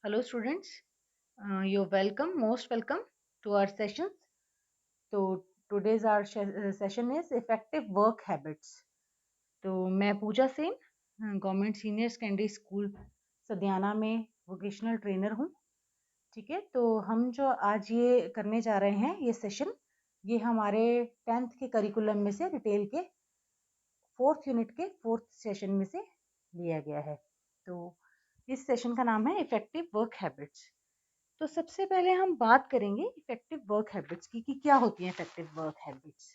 Hello students, you're welcome, most welcome to our sessions. So today's our session is effective work habits. तो मैं Pooja Sen government senior secondary school Sadiyana में vocational trainer हूँ। ठीक है, तो हम जो आज ये करने जा रहे हैं ये सेशन, ये हमारे 10th के करिकुलम में से रिटेल के 4th यूनिट के 4th सेशन में से लिया गया है। तो इस सेशन का नाम है इफेक्टिव वर्क हैबिट्स। तो सबसे पहले हम बात करेंगे इफेक्टिव वर्क हैबिट्स की कि क्या होती हैं इफेक्टिव वर्क हैबिट्स।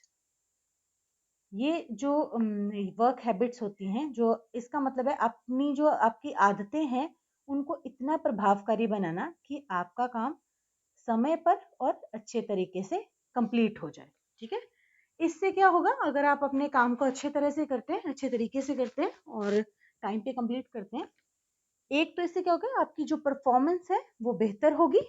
ये जो वर्क हैबिट्स होती हैं, जो इसका मतलब है अपनी जो आपकी आदतें हैं उनको इतना प्रभावकारी बनाना कि आपका काम समय पर और अच्छे तरीके से कंप्लीट हो जाए। ठीक है, इससे क्या होगा, अगर आप अपने काम को अच्छे तरह से करते हैं, अच्छे तरीके से करते हैं और टाइम पे कंप्लीट करते हैं, एक तो इससे क्या होगा, आपकी जो परफॉर्मेंस है वो बेहतर होगी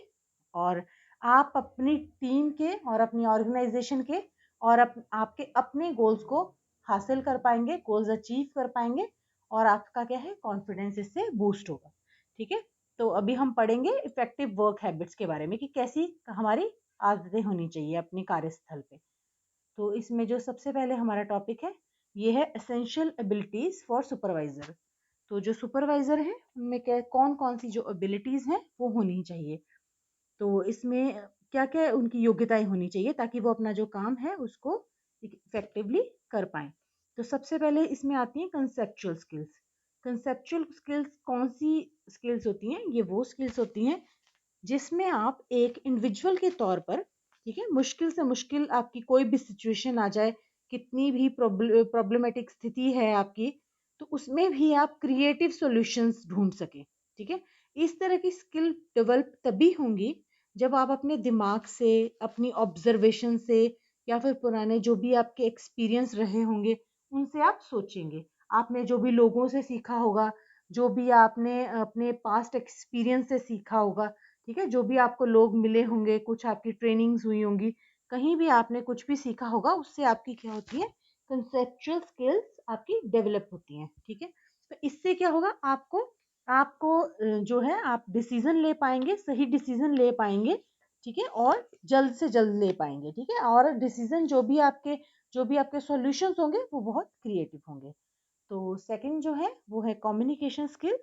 और आप अपनी टीम के और अपनी ऑर्गेनाइजेशन के और आपके अपने गोल्स को हासिल कर पाएंगे, गोल्स अचीव कर पाएंगे और आपका क्या है, कॉन्फिडेंस इससे बूस्ट होगा। ठीक है, तो अभी हम पढ़ेंगे इफेक्टिव वर्क हैबिट्स के बारे में कि कैसी हमारी आदतें होनी चाहिए अपने कार्यस्थल पे। तो इसमें जो सबसे पहले हमारा टॉपिक है ये है एसेंशियल एबिलिटीज फॉर सुपरवाइजर। तो जो सुपरवाइजर है उनमें क्या कौन कौन सी जो एबिलिटीज हैं वो होनी चाहिए। तो इसमें क्या क्या उनकी योग्यताएं होनी चाहिए ताकि वो अपना जो काम है उसको इफेक्टिवली कर पाए। तो सबसे पहले इसमें आती हैं कंसेप्चुअल स्किल्स। कंसेप्चुअल स्किल्स कौन सी स्किल्स होती हैं? ये वो स्किल्स होती हैं जिसमें आप एक इंडिविजुअल के तौर पर, ठीक है, मुश्किल से मुश्किल आपकी कोई भी सिचुएशन आ जाए, कितनी भी प्रॉब्लमेटिक स्थिति है आपकी, तो उसमें भी आप क्रिएटिव सॉल्यूशंस ढूंढ सकें। ठीक है, इस तरह की स्किल डेवलप तभी होंगी जब आप अपने दिमाग से, अपनी ऑब्जर्वेशन से या फिर पुराने जो भी आपके एक्सपीरियंस रहे होंगे उनसे आप सोचेंगे। आपने जो भी लोगों से सीखा होगा, जो भी आपने अपने पास्ट एक्सपीरियंस से सीखा होगा, ठीक है, जो भी आपको लोग मिले होंगे, कुछ आपकी ट्रेनिंग्स हुई होंगी, कहीं भी आपने कुछ भी सीखा होगा, उससे आपकी क्या होती है, कंसेप्चुअल स्किल्स आपकी डेवलप होती हैं। ठीक है, तो इससे क्या होगा, आपको आपको जो है आप डिसीजन ले पाएंगे, सही डिसीजन ले पाएंगे। ठीक है, और जल्द से जल्द ले पाएंगे। ठीक है, और डिसीजन जो भी आपके सॉल्यूशंस होंगे वो बहुत क्रिएटिव होंगे। तो सेकंड जो है वो है कम्युनिकेशन स्किल्स।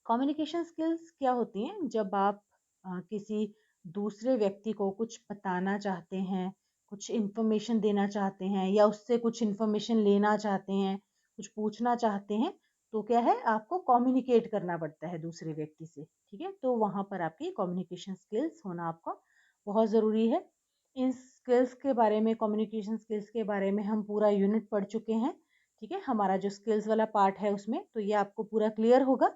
कम्युनिकेशन स्किल्स क्या होती हैं, जब आप किसी दूसरे व्यक्ति को कुछ बताना चाहते हैं, कुछ इन्फॉर्मेशन देना चाहते हैं या उससे कुछ इन्फॉर्मेशन लेना चाहते हैं, कुछ पूछना चाहते हैं, तो क्या है, आपको कम्युनिकेट करना पड़ता है दूसरे व्यक्ति से। ठीक है, तो वहाँ पर आपकी कम्युनिकेशन स्किल्स होना आपका बहुत ज़रूरी है। इन स्किल्स के बारे में, कम्युनिकेशन स्किल्स के बारे में हम पूरा यूनिट पढ़ चुके हैं। ठीक है, हमारा जो स्किल्स वाला पार्ट है उसमें तो ये आपको पूरा क्लियर होगा।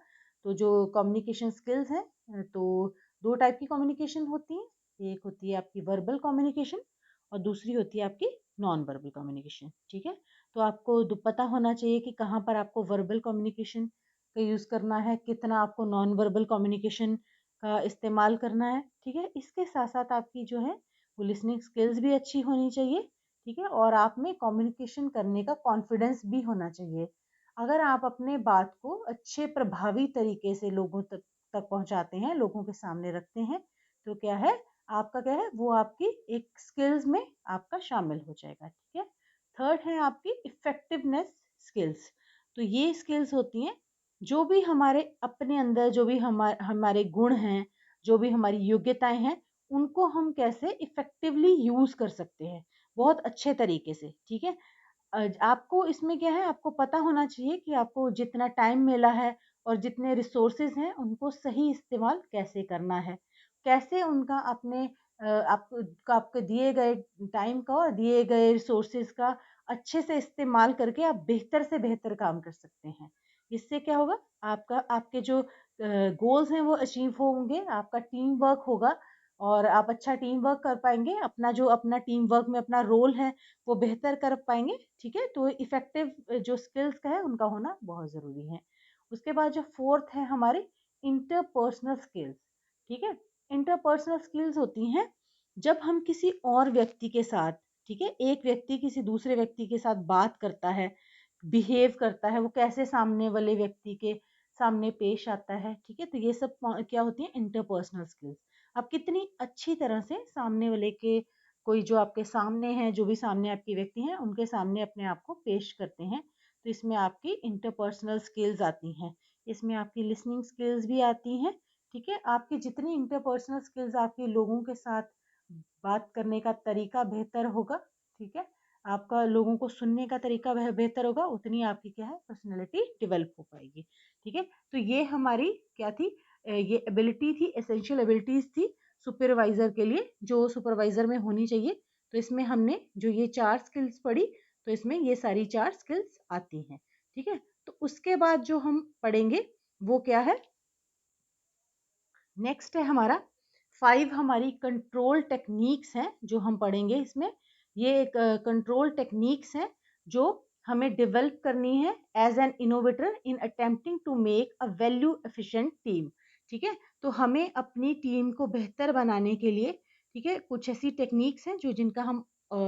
तो जो कम्युनिकेशन स्किल्स हैं, तो दो टाइप की कम्युनिकेशन होती हैं। एक होती है आपकी वर्बल कम्युनिकेशन और दूसरी होती है आपकी नॉन वर्बल कम्युनिकेशन। ठीक है, तो आपको पता होना चाहिए कि कहाँ पर आपको वर्बल कम्युनिकेशन का यूज़ करना है, कितना आपको नॉन वर्बल कम्युनिकेशन का इस्तेमाल करना है। ठीक है, इसके साथ साथ आपकी जो है वो लिसनिंग स्किल्स भी अच्छी होनी चाहिए। ठीक है, और आप में कम्युनिकेशन करने का कॉन्फिडेंस भी होना चाहिए। अगर आप अपने बात को अच्छे प्रभावी तरीके से लोगों तक पहुंचाते हैं, लोगों के सामने रखते हैं, तो क्या है, आपका क्या है, वो आपकी एक स्किल्स में आपका शामिल हो जाएगा। ठीक है, थर्ड है आपकी इफेक्टिवनेस स्किल्स। तो ये स्किल्स होती हैं जो भी हमारे अपने अंदर, जो भी हमारे गुण हैं, जो भी हमारी योग्यताएं हैं, उनको हम कैसे इफेक्टिवली यूज कर सकते हैं, बहुत अच्छे तरीके से। ठीक है, आपको इसमें क्या है, आपको पता होना चाहिए कि आपको जितना टाइम मिला है और जितने रिसोर्सेज हैं उनको सही इस्तेमाल कैसे करना है, कैसे उनका अपने आपके दिए गए टाइम का और दिए गए रिसोर्सेज का अच्छे से इस्तेमाल करके आप बेहतर से बेहतर काम कर सकते हैं। इससे क्या होगा, आपका आपके जो गोल्स हैं वो अचीव होंगे, आपका टीम वर्क होगा और आप अच्छा टीम वर्क कर पाएंगे, अपना टीम वर्क में अपना रोल है वो बेहतर कर पाएंगे। ठीक है, तो इफेक्टिव जो स्किल्स का है उनका होना बहुत ज़रूरी है। उसके बाद जो फोर्थ है हमारी इंटरपर्सनल स्किल्स। ठीक है, इंटरपर्सनल स्किल्स होती हैं जब हम किसी और व्यक्ति के साथ, ठीक है, एक व्यक्ति किसी दूसरे व्यक्ति के साथ बात करता है, बिहेव करता है, वो कैसे सामने वाले व्यक्ति के सामने पेश आता है, ठीक है। तो ये सब क्या होती है, इंटरपर्सनल स्किल्स। आप कितनी अच्छी तरह से सामने वाले के, कोई जो आपके सामने है, जो भी सामने आपके व्यक्ति हैं, उनके सामने अपने आप को पेश करते हैं। तो इसमें आपकी इंटरपर्सनल स्किल्स आती हैं, इसमें आपकी लिसनिंग स्किल्स भी आती हैं, ठीक है। आपकी जितनी इंटरपर्सनल स्किल्स, आपके लोगों के साथ बात करने का तरीका बेहतर होगा, ठीक है, आपका लोगों को सुनने का तरीका वह बेहतर होगा, उतनी आपकी क्या है, पर्सनैलिटी डेवलप हो पाएगी, ठीक है। तो ये हमारी क्या थी, ये एबिलिटी थी, एसेंशियल एबिलिटीज थी सुपरवाइजर के लिए, जो सुपरवाइजर में होनी चाहिए। तो इसमें हमने जो ये 4 स्किल्स पढ़ी, तो इसमें ये सारी 4 स्किल्स आती हैं, ठीक है। तो उसके बाद जो हम पढ़ेंगे वो क्या है, नेक्स्ट है हमारा 5 हमारी कंट्रोल टेक्निक्स हैं जो हम पढ़ेंगे इसमें। ये एक कंट्रोल टेक्निक्स हैं जो हमें डेवलप करनी है as an innovator in attempting to make a value efficient team, ठीक है। तो हमें अपनी टीम को बेहतर बनाने के लिए, ठीक है, कुछ ऐसी टेक्निक्स हैं जो जिनका हम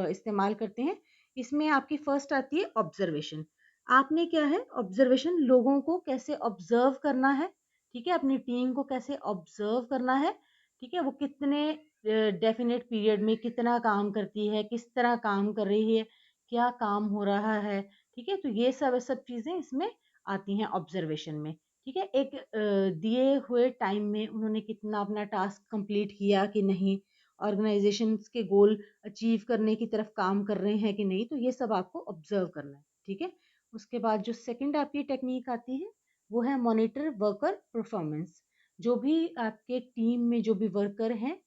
इस्तेमाल करते हैं। इसमें आपकी फर्स्ट आती है ऑब्जर्वेशन। आपने क्या है, ऑब्जर्वेशन, लोगों को कैसे ऑब्जर्व करना है, ठीक है, अपनी टीम को कैसे ऑब्जर्व करना है, ठीक है, वो कितने डेफिनेट पीरियड में कितना काम करती है, किस तरह काम कर रही है, क्या काम हो रहा है, ठीक है। तो ये सब सब चीज़ें इसमें आती हैं ऑब्जर्वेशन में, ठीक है। एक दिए हुए टाइम में उन्होंने कितना अपना टास्क कंप्लीट किया कि नहीं, ऑर्गेनाइजेशन के गोल अचीव करने की तरफ काम कर रहे हैं कि नहीं, तो ये सब आपको ऑब्जर्व करना है, ठीक है। उसके बाद जो सेकंड आपकी टेक्निक आती है वो है मॉनिटर वर्कर परफॉर्मेंस। जो भी आपके टीम में जो भी वर्कर हैं,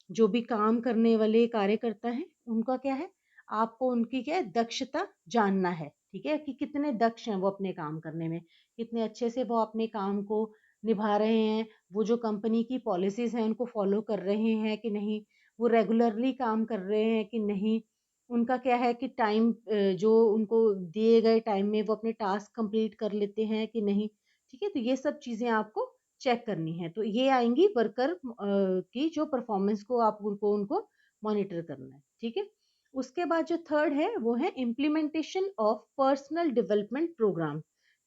जो भी काम करने वाले कार्यकर्ता हैं, उनका क्या है, आपको उनकी क्या है, दक्षता जानना है, ठीक है, कि कितने दक्ष हैं वो अपने काम करने में, कितने अच्छे से वो अपने काम को निभा रहे हैं, वो जो कंपनी की पॉलिसीज हैं उनको फॉलो कर रहे हैं कि नहीं, वो रेगुलरली काम कर रहे हैं कि नहीं, उनका क्या है कि टाइम, जो उनको दिए गए टाइम में वो अपने टास्क कंप्लीट कर लेते हैं कि नहीं, ठीक है। तो ये सब चीज़ें आपको चेक करनी है। तो ये आएंगी वर्कर की जो परफॉर्मेंस को आप उनको मॉनिटर करना है, ठीक है। उसके बाद जो थर्ड है वो है implementation of personal development program,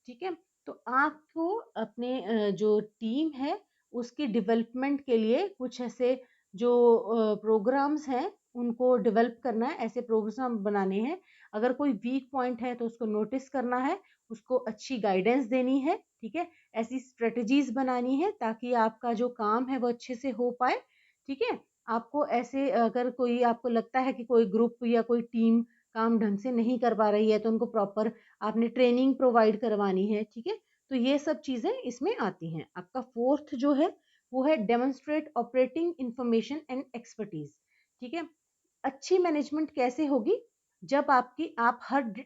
ठीक है। तो आपको अपने जो टीम है उसकी डेवलपमेंट के लिए कुछ ऐसे जो प्रोग्राम्स हैं उनको डेवलप करना है, ऐसे प्रोग्राम बनाने हैं। अगर कोई वीक पॉइंट है तो उसको नोटिस करना है, उसको अच्छी गाइडेंस देनी है, ठीक है। ऐसी स्ट्रेटजीज बनानी है ताकि आपका जो काम है वो अच्छे से हो पाए, ठीक है। आपको ऐसे, अगर कोई आपको लगता है कि कोई ग्रुप या कोई टीम काम ढंग से नहीं कर पा रही है तो उनको प्रॉपर आपने ट्रेनिंग प्रोवाइड करवानी है, ठीक है। तो ये सब चीजें इसमें आती हैं। आपका फोर्थ जो है वो है demonstrate operating information and expertise, ठीक है। अच्छी मैनेजमेंट कैसे होगी, जब आपकी आप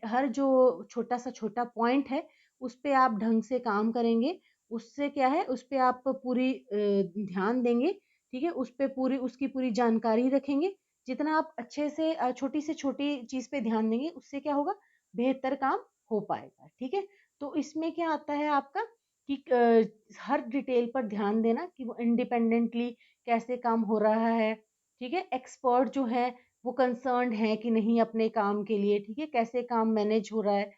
हर जो छोटा सा छोटा पॉइंट है उस पे आप ढंग से काम करेंगे, उससे क्या है, उस पे आप पूरी ध्यान देंगे, ठीक है, उस पे पूरी उसकी पूरी जानकारी रखेंगे। जितना आप अच्छे से छोटी से छोटी चीज पे ध्यान देंगे उससे क्या होगा, बेहतर काम हो पाएगा, ठीक है। तो इसमें क्या आता है आपका कि हर डिटेल पर ध्यान देना कि वो इंडिपेंडेंटली कैसे काम हो रहा है, ठीक है। एक्सपर्ट जो है वो कंसर्न्ड है कि नहीं अपने काम के लिए, ठीक है, कैसे काम मैनेज हो रहा है,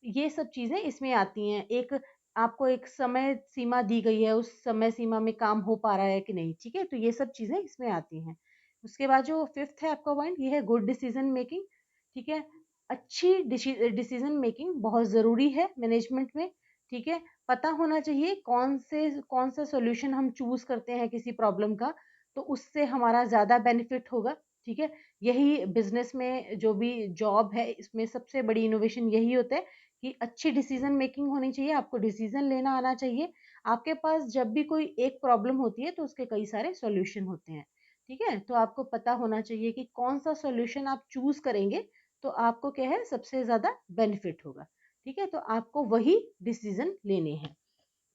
ये सब चीजें इसमें आती हैं। एक आपको एक समय सीमा दी गई है, उस समय सीमा में काम हो पा रहा है कि नहीं, ठीक है। तो ये सब चीजें इसमें आती हैं। उसके बाद जो फिफ्थ है आपका पॉइंट, ये है गुड डिसीजन मेकिंग, ठीक है। अच्छी डिसीजन मेकिंग बहुत जरूरी है मैनेजमेंट में, ठीक है। पता होना चाहिए कौन सा सॉल्यूशन हम चूज करते हैं किसी प्रॉब्लम का, तो उससे हमारा ज्यादा बेनिफिट होगा, ठीक है। यही बिजनेस में जो भी जॉब है इसमें सबसे बड़ी इनोवेशन यही होता है कि अच्छी डिसीजन मेकिंग होनी चाहिए, आपको डिसीजन लेना आना चाहिए। आपके पास जब भी कोई एक प्रॉब्लम होती है तो उसके कई सारे सॉल्यूशन होते हैं, ठीक है। तो आपको पता होना चाहिए कि कौन सा सॉल्यूशन आप चूज करेंगे तो आपको क्या है, सबसे ज्यादा बेनिफिट होगा, ठीक है। तो आपको वही डिसीजन लेने हैं।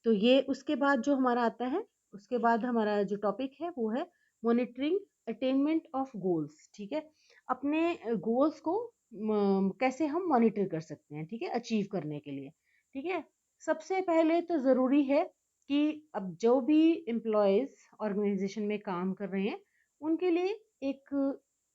तो ये उसके बाद जो हमारा आता है, उसके बाद हमारा जो टॉपिक है वो है मॉनिटरिंग अटेनमेंट ऑफ गोल्स, ठीक है। अपने गोल्स को कैसे हम मॉनिटर कर सकते हैं, ठीक है, अचीव करने के लिए, ठीक है। सबसे पहले तो ज़रूरी है कि अब जो भी एम्प्लॉयज़ ऑर्गेनाइजेशन में काम कर रहे हैं उनके लिए एक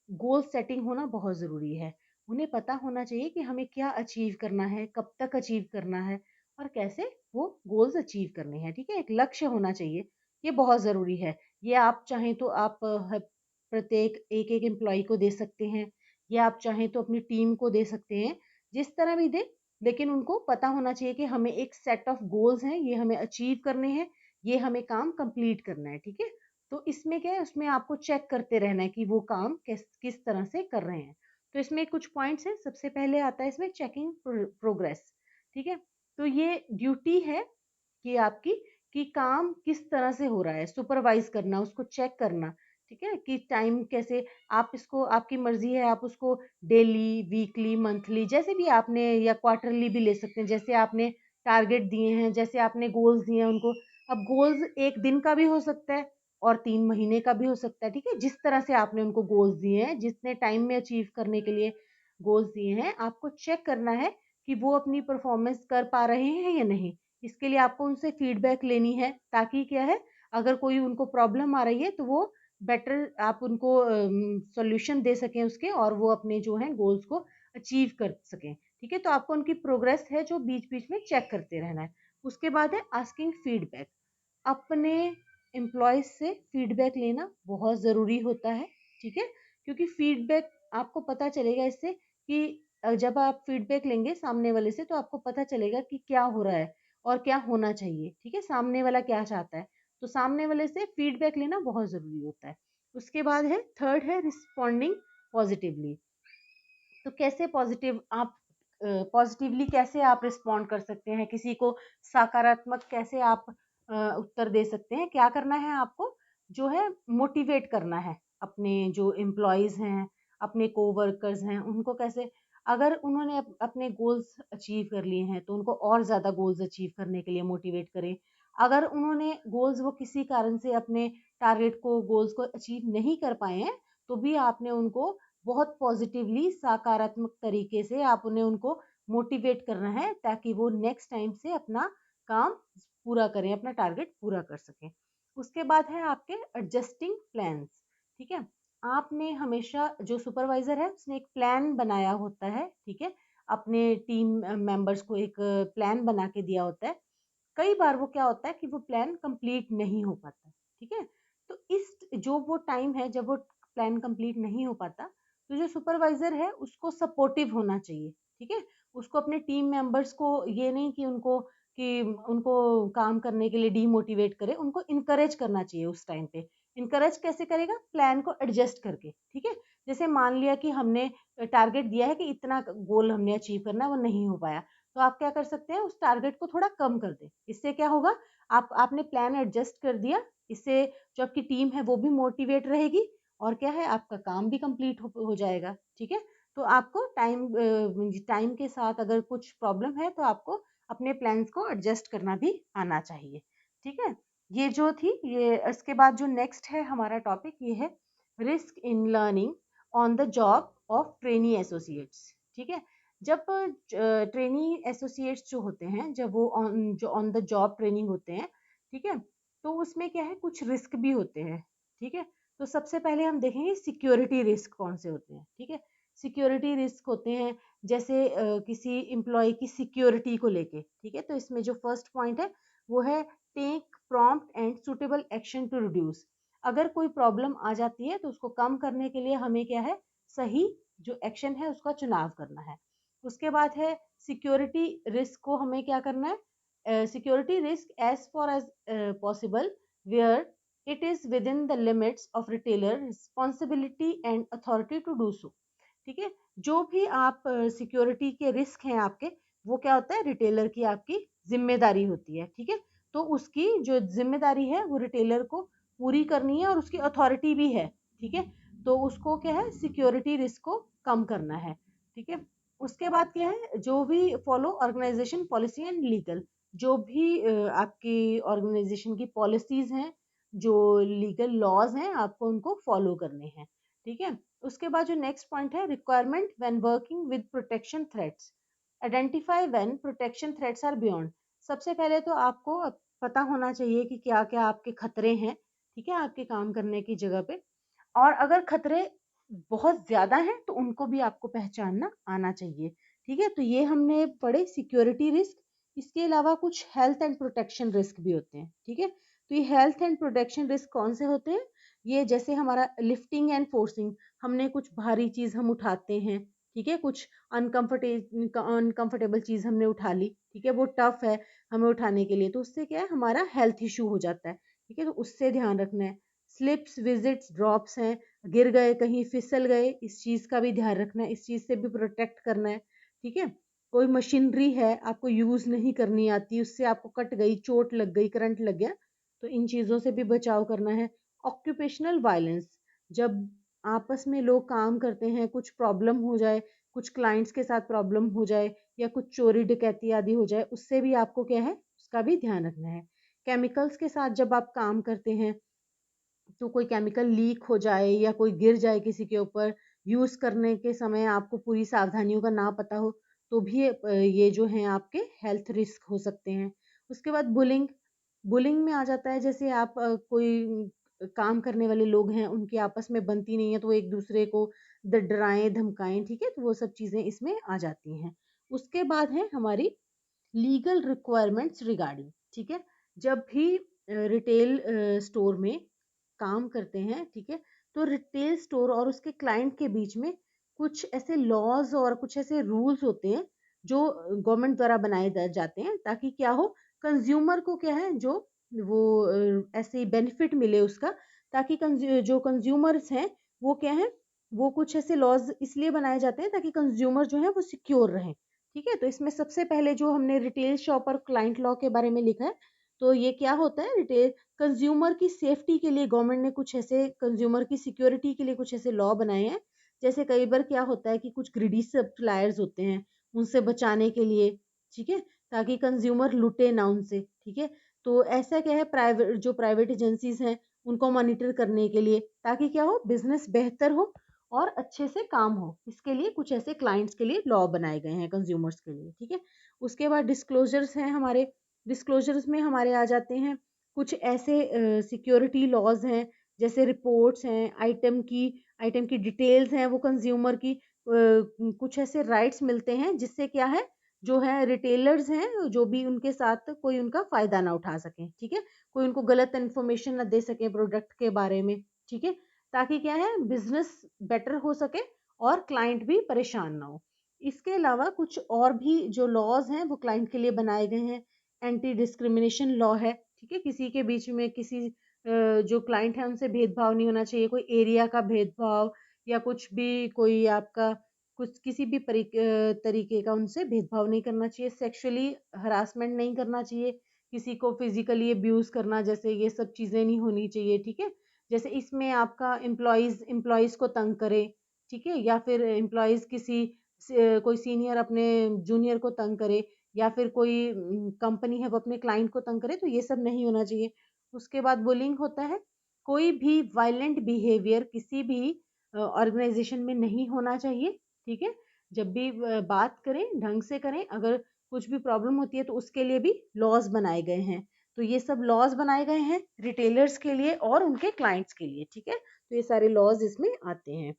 गोल सेटिंग होना बहुत ज़रूरी है। उन्हें पता होना चाहिए कि हमें क्या अचीव करना है, कब तक अचीव करना है और कैसे वो गोल्स अचीव करने हैं। ठीक है, एक लक्ष्य होना चाहिए, ये बहुत ज़रूरी है। ये आप चाहें तो आप प्रत्येक एक एक एम्प्लॉय को दे सकते हैं, या आप चाहें तो अपनी टीम को दे सकते हैं, जिस तरह भी दे, लेकिन उनको पता होना चाहिए कि हमें एक सेट ऑफ गोल्स हैं, ये हमें अचीव करने हैं, ये हमें काम कंप्लीट करना है। ठीक है, तो इसमें क्या है, उसमें आपको चेक करते रहना है कि वो काम किस किस तरह से कर रहे हैं। तो इसमें कुछ पॉइंट्स हैं। सबसे पहले आता है इसमें चेकिंग प्रोग्रेस। ठीक है, तो ये ड्यूटी है कि आपकी, कि काम किस तरह से हो रहा है, सुपरवाइज करना, उसको चेक करना। ठीक है, कि टाइम कैसे, आप इसको, आपकी मर्जी है, आप उसको डेली, वीकली, मंथली, जैसे भी आपने, या क्वार्टरली भी ले सकते हैं, जैसे आपने टारगेट दिए हैं, जैसे आपने गोल्स दिए हैं उनको। अब गोल्स एक दिन का भी हो सकता है और 3 महीने का भी हो सकता है। ठीक है, जिस तरह से आपने उनको गोल्स दिए हैं, जितने टाइम में अचीव करने के लिए गोल्स दिए हैं, आपको चेक करना है कि वो अपनी परफॉर्मेंस कर पा रहे हैं या नहीं। इसके लिए आपको उनसे फीडबैक लेनी है, ताकि क्या है, अगर कोई उनको प्रॉब्लम आ रही है तो वो बेटर, आप उनको सॉल्यूशन दे सकें उसके, और वो अपने जो है गोल्स को अचीव कर सकें। ठीक है, तो आपको उनकी प्रोग्रेस है जो बीच बीच में चेक करते रहना है। उसके बाद है आस्किंग फीडबैक। अपने एम्प्लॉयज से फीडबैक लेना बहुत ज़रूरी होता है। ठीक है, क्योंकि फीडबैक, आपको पता चलेगा इससे कि जब आप फीडबैक लेंगे सामने वाले से, तो आपको पता चलेगा कि क्या हो रहा है और क्या होना चाहिए। ठीक है, सामने वाला क्या चाहता है, तो सामने वाले से फीडबैक लेना बहुत ज़रूरी होता है। उसके बाद है थर्ड है रिस्पॉन्डिंग पॉजिटिवली। तो कैसे पॉजिटिव आप, पॉजिटिवली कैसे आप रिस्पॉन्ड कर सकते हैं, किसी को सकारात्मक कैसे आप उत्तर दे सकते हैं। क्या करना है आपको, जो है मोटिवेट करना है अपने जो एम्प्लॉयज हैं, अपने कोवर्कर्स हैं, उनको कैसे, अगर उन्होंने अपने गोल्स अचीव कर लिए हैं तो उनको और ज़्यादा गोल्स अचीव करने के लिए मोटिवेट करें। अगर उन्होंने गोल्स, वो किसी कारण से अपने टारगेट को, गोल्स को अचीव नहीं कर पाए हैं, तो भी आपने उनको बहुत पॉजिटिवली, सकारात्मक तरीके से आप उन्हें, उनको मोटिवेट करना है, ताकि वो नेक्स्ट टाइम से अपना काम पूरा करें, अपना टारगेट पूरा कर सकें। उसके बाद है आपके एडजस्टिंग प्लान्स। ठीक है, आपने हमेशा, जो सुपरवाइजर है उसने एक प्लान बनाया होता है। ठीक है, अपने टीम मेंबर्स को एक प्लान बना के दिया होता है। कई बार वो क्या होता है कि वो प्लान कंप्लीट नहीं हो पाता। ठीक है, तो इस, जो वो टाइम है जब वो प्लान कंप्लीट नहीं हो पाता, तो जो सुपरवाइजर है उसको सपोर्टिव होना चाहिए। ठीक है, उसको अपने टीम मेंबर्स को, ये नहीं कि उनको, काम करने के लिए डीमोटिवेट करे, उनको इनकरेज करना चाहिए उस टाइम पे। इनकरेज कैसे करेगा, प्लान को एडजस्ट करके। ठीक है, जैसे मान लिया कि हमने टारगेट दिया है कि इतना गोल हमने अचीव करना है, वो नहीं हो पाया, तो आप क्या कर सकते हैं, उस टारगेट को थोड़ा कम कर दें। इससे क्या होगा, आपने प्लान एडजस्ट कर दिया, इससे जो आपकी टीम है वो भी मोटिवेट रहेगी, और क्या है, आपका काम भी कंप्लीट हो जाएगा। ठीक है, तो आपको टाइम के साथ अगर कुछ प्रॉब्लम है, तो आपको अपने प्लान्स को एडजस्ट करना भी आना चाहिए। ठीक है, ये जो थी, ये इसके बाद जो नेक्स्ट है हमारा टॉपिक, ये है risk in learning on the job of trainee associates. ठीक है, जब ट्रेनी एसोसिएट्स जो होते हैं, जब वो ऑन द जॉब ट्रेनिंग होते हैं, ठीक है, तो उसमें क्या है, कुछ रिस्क भी होते हैं। ठीक है, तो सबसे पहले हम देखेंगे सिक्योरिटी रिस्क कौन से होते हैं। ठीक है, सिक्योरिटी रिस्क होते हैं जैसे किसी एम्प्लॉय की सिक्योरिटी को लेके। ठीक है, तो इसमें जो फर्स्ट पॉइंट है वो है take prompt and suitable action to reduce. अगर कोई प्रॉब्लम आ जाती है तो उसको कम करने के लिए हमें क्या है, सही जो एक्शन है उसका चुनाव करना है। उसके बाद है सिक्योरिटी रिस्क को हमें क्या करना है, security risk as far as possible where it is within the limits of retailer responsibility and authority to do so. ठीक है, जो भी आप सिक्योरिटी के रिस्क हैं आपके, वो क्या होता है, रिटेलर की आपकी जिम्मेदारी होती है। ठीक है, तो उसकी जो जिम्मेदारी है वो रिटेलर को पूरी करनी है, और उसकी अथॉरिटी भी है। ठीक है, तो उसको क्या है, सिक्योरिटी रिस्क को कम करना है। ठीक है, उसके बाद क्या है, जो भी follow organisation policy and legal, जो भी आपकी ऑर्गेनाइजेशन की पॉलिसीज हैं, जो लीगल लॉज हैं, आपको उनको फॉलो करने हैं। ठीक है, उसके बाद जो नेक्स्ट पॉइंट है, requirement when working with protection threats, identify when protection threats are beyond. सबसे पहले तो आपको पता होना चाहिए कि क्या क्या आपके खतरे हैं। ठीक है, आपके काम करने की जगह पे, और अगर खतरे बहुत ज्यादा हैं तो उनको भी आपको पहचानना आना चाहिए। ठीक है, तो ये हमने पढ़े सिक्योरिटी रिस्क, इसके अलावा कुछ हेल्थ एंड प्रोटेक्शन रिस्क भी होते हैं, ठीक है। तो ये हेल्थ एंड प्रोटेक्शन रिस्क कौन से होते हैं? ये जैसे हमारा लिफ्टिंग एंड फोर्सिंग, हमने कुछ भारी चीज हम उठाते हैं, ठीक है, कुछ अनकंफर्टेबल चीज हमने उठा ली, ठीक है, वो टफ है हमें उठाने के लिए, तो उससे क्या है, हमारा हेल्थ इशू हो जाता है, ठीक है, तो उससे ध्यान रखना है। स्लिप्स, विजिट्स, ड्रॉप्स हैं, गिर गए, कहीं फिसल गए, इस चीज का भी ध्यान रखना है, इस चीज से भी प्रोटेक्ट करना है, ठीक है। कोई मशीनरी है आपको यूज नहीं करनी आती, उससे आपको कट गई, चोट लग गई, करंट लग गया, तो इन चीजों से भी बचाव करना है। ऑक्यूपेशनल वायलेंस, जब आपस में लोग काम करते हैं, कुछ प्रॉब्लम हो जाए, कुछ क्लाइंट्स के साथ प्रॉब्लम हो जाए, या कुछ चोरी डकैती आदि हो जाए, उससे भी आपको क्या है, उसका भी ध्यान रखना है। केमिकल्स के साथ जब आप काम करते हैं, तो कोई केमिकल लीक हो जाए या कोई गिर जाए किसी के ऊपर, यूज करने के समय आपको पूरी सावधानियों का ना पता हो, तो भी ये जो है आपके हेल्थ रिस्क हो सकते हैं। उसके बाद बुलिंग, बुलिंग में आ जाता है, जैसे आप कोई काम करने वाले लोग हैं, उनकी आपस में बनती नहीं है, तो वो एक दूसरे को डराएं धमकाएं, ठीक है, तो वो सब चीजें इसमें आ जाती हैं। उसके बाद है हमारी लीगल रिक्वायरमेंट्स रिगार्डिंग, ठीक है। जब भी रिटेल स्टोर में काम करते हैं, ठीक है, तो रिटेल स्टोर और उसके क्लाइंट के बीच में कुछ ऐसे लॉज और कुछ ऐसे रूल्स होते हैं जो गवर्नमेंट द्वारा बनाए जाते हैं, ताकि क्या हो, कंज्यूमर को क्या है, जो वो ऐसे बेनिफिट मिले उसका, ताकि जो कंज्यूमर्स हैं वो क्या है, वो कुछ ऐसे लॉज इसलिए बनाए जाते हैं ताकि कंज्यूमर जो है वो सिक्योर रहे, ठीक है। तो इसमें सबसे पहले जो हमने रिटेल शॉप और क्लाइंट लॉ के बारे में लिखा है, तो ये क्या होता है, रिटेल कंज्यूमर की सेफ्टी के लिए गवर्नमेंट ने कुछ ऐसे, कंज्यूमर की सिक्योरिटी के लिए कुछ ऐसे लॉ बनाए हैं। जैसे कई बार क्या होता है कि कुछ ग्रीडी सप्लायर्स होते हैं, उनसे बचाने के लिए, ठीक है, ताकि कंज्यूमर लुटे ना उनसे, ठीक है। तो ऐसा क्या है, प्राइवेट, जो प्राइवेट एजेंसीज हैं, उनको मॉनिटर करने के लिए, ताकि क्या हो, बिजनेस बेहतर हो और अच्छे से काम हो, इसके लिए कुछ ऐसे क्लाइंट्स के लिए लॉ बनाए गए हैं कंज्यूमर्स के लिए, ठीक है। उसके बाद डिस्क्लोजर्स हैं हमारे, डिस्क्लोजर्स में हमारे आ जाते हैं कुछ ऐसे सिक्योरिटी लॉज हैं, जैसे रिपोर्ट्स हैं, आइटम की डिटेल्स हैं, वो कंज्यूमर की कुछ ऐसे राइट्स मिलते हैं, जिससे क्या है, जो है रिटेलर्स हैं, जो भी उनके साथ कोई उनका फायदा ना उठा सके, ठीक है, कोई उनको गलत इन्फॉर्मेशन ना दे सके प्रोडक्ट के बारे में, ठीक है, ताकि क्या है, बिजनेस बेटर हो सके और क्लाइंट भी परेशान ना हो। इसके अलावा कुछ और भी जो लॉज हैं वो क्लाइंट के लिए बनाए गए हैं। एंटी डिस्क्रिमिनेशन लॉ है, ठीक है, किसी के बीच में किसी जो क्लाइंट है उनसे भेदभाव नहीं होना चाहिए, कोई एरिया का भेदभाव या कुछ भी, कोई आपका कुछ किसी भी तरीके का उनसे भेदभाव नहीं करना चाहिए, सेक्सुअली हरासमेंट नहीं करना चाहिए, किसी को फिजिकली अब्यूज करना, जैसे ये सब चीजें नहीं होनी चाहिए, ठीक है। जैसे इसमें आपका एम्प्लॉयज को तंग करे, ठीक है, या फिर एम्प्लॉयज किसी कोई सीनियर अपने जूनियर को तंग करे, या फिर कोई कंपनी है वो अपने क्लाइंट को तंग करे, तो ये सब नहीं होना चाहिए। उसके बाद बुलिंग होता है, कोई भी वायलेंट बिहेवियर किसी भी ऑर्गेनाइजेशन में नहीं होना चाहिए, ठीक है। जब भी बात करें ढंग से करें, अगर कुछ भी प्रॉब्लम होती है तो उसके लिए भी लॉज बनाए गए हैं। तो ये सब लॉज बनाए गए हैं रिटेलर्स के लिए और उनके क्लाइंट्स के लिए, ठीक है, तो ये सारे लॉज इसमें आते हैं।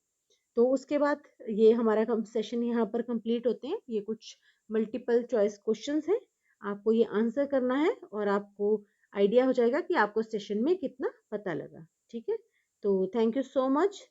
तो उसके बाद ये हमारा सेशन यहाँ पर कंप्लीट होते हैं। ये कुछ मल्टीपल चॉइस क्वेश्चंस हैं, आपको ये आंसर करना है और आपको आइडिया हो जाएगा कि आपको सेशन में कितना पता लगा, ठीक है। तो थैंक यू सो मच।